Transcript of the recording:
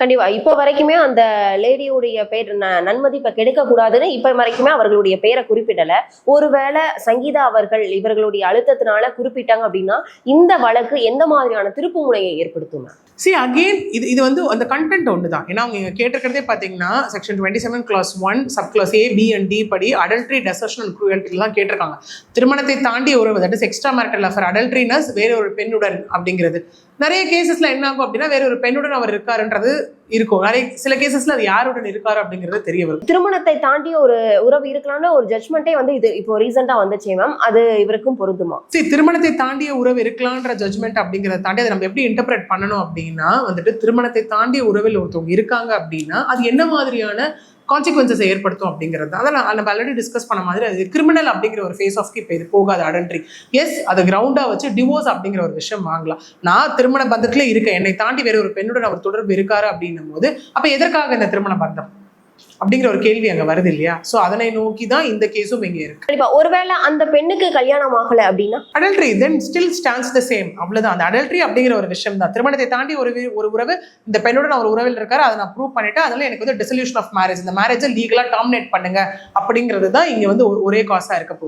கண்டிப்பா. இப்ப வரைக்குமே அந்த லேடியுடைய பேர் நன்மதிப்பை கெடுக்க கூடாதுன்னு இப்ப வரைக்குமே அவர்களுடைய பெயரை குறிப்பிடல. ஒருவேளை சங்கீதா அவர்கள் இவர்களுடைய அழுத்தத்தினால குறிப்பிட்டாங்க அப்படின்னா இந்த வழக்கு எந்த மாதிரியான திருப்பு முனையை ஏற்படுத்தும்? See again, இது வந்து அந்த கண்டென்ட் ஒன்று தான். ஏன்னா அவங்க கேட்டிருக்கிறதே பார்த்தீங்கன்னா section 27 clause 1 sub clause A, B and D படி அடல்ட்ரி, டெசர்ஷன் அண்ட் க்ரூயல்ட்டிலாம் கேட்டிருக்காங்க. திருமணத்தை தாண்டி உறவு, that is extra marital affair, adulteriness வேற ஒரு பெண்ணுடன் அப்படிங்கிறது. நிறைய கேசஸ்ல என்ன ஆகும் அப்படின்னா வேற ஒரு பெண்ணுடன் அவர் இருக்காருன்றது இருக்கும். சில கேசஸ்ல அது யாருடன் இருக்காரு அப்படிங்கிறது தெரிய வரும். திருமணத்தை தாண்டி ஒரு உறவு இருக்கலாம்னு ஒரு ஜட்மெண்ட்டே வந்து இது இப்போ ரீசெண்டா வந்துச்சே மேம், அது இவருக்கும் பொருந்துமா? சரி, திருமணத்தை தாண்டிய உறவு இருக்கலான்ற ஜட்மெண்ட் அப்படிங்கிறத தாண்டி அதை நம்ம எப்படி இன்டர்பிரேட் பண்ணணும் அப்படின்னா வந்துட்டு திருமணத்தை தாண்டிய உறவில் ஒருத்தவங்க இருக்காங்க அப்படின்னா அது என்ன மாதிரியான கான்சிக்வன்சஸ் ஏற்படுத்தும் அப்படிங்கிறது அதை நம்ம ஆல்ரெடி டிஸ்கஸ் பண்ண மாதிரி அது கிரிமினல் அப்படிங்கிற ஒரு ஃபேஸ் ஆஃப்க்கு இப்போ இது போகாது அடல்ட்ரி. எஸ், அது கிரவுண்டா வச்சு டிவோர்ஸ் அப்படிங்கிற ஒரு விஷயம் வாங்கலாம். நான் திருமண பந்தத்துல இருக்கேன், என்னை தாண்டி வேற ஒரு பெண்ணுடன் அவர் தொடர்பு இருக்காரு அப்படின்னும் போது அப்ப எதற்காக இந்த திருமண பந்தம் அப்படிங்கிற ஒரு கேள்வி அங்க வருது இல்லையா? சோ அதனை நோக்கி தான் இந்த கேஸும் இங்க இருக்கு. கண்டிப்பா. ஒருவேளை அந்த பெண்ணுக்கு கல்யாணம் ஆகல அப்படின்னா adultery then still stands the same. அவ்வளவுதான். அந்த அடல்ட்ரி அப்படிங்கிற ஒரு விஷயம் தான். திருமணத்தை தாண்டி ஒரு உறவு, இந்த பெண்ணுடன் ஒரு உறவில் இருக்காரு, அதை நான் ப்ரூவ் பண்ணிட்டு அதனால எனக்கு வந்து டிசல்யூஷன் ஆஃப் மேரேஜ், இந்த மேரேஜை லீகலா டெர்மினேட் பண்ணுங்க அப்படிங்கிறது தான் இங்க வந்து ஒரே காசா இருக்க போகுது.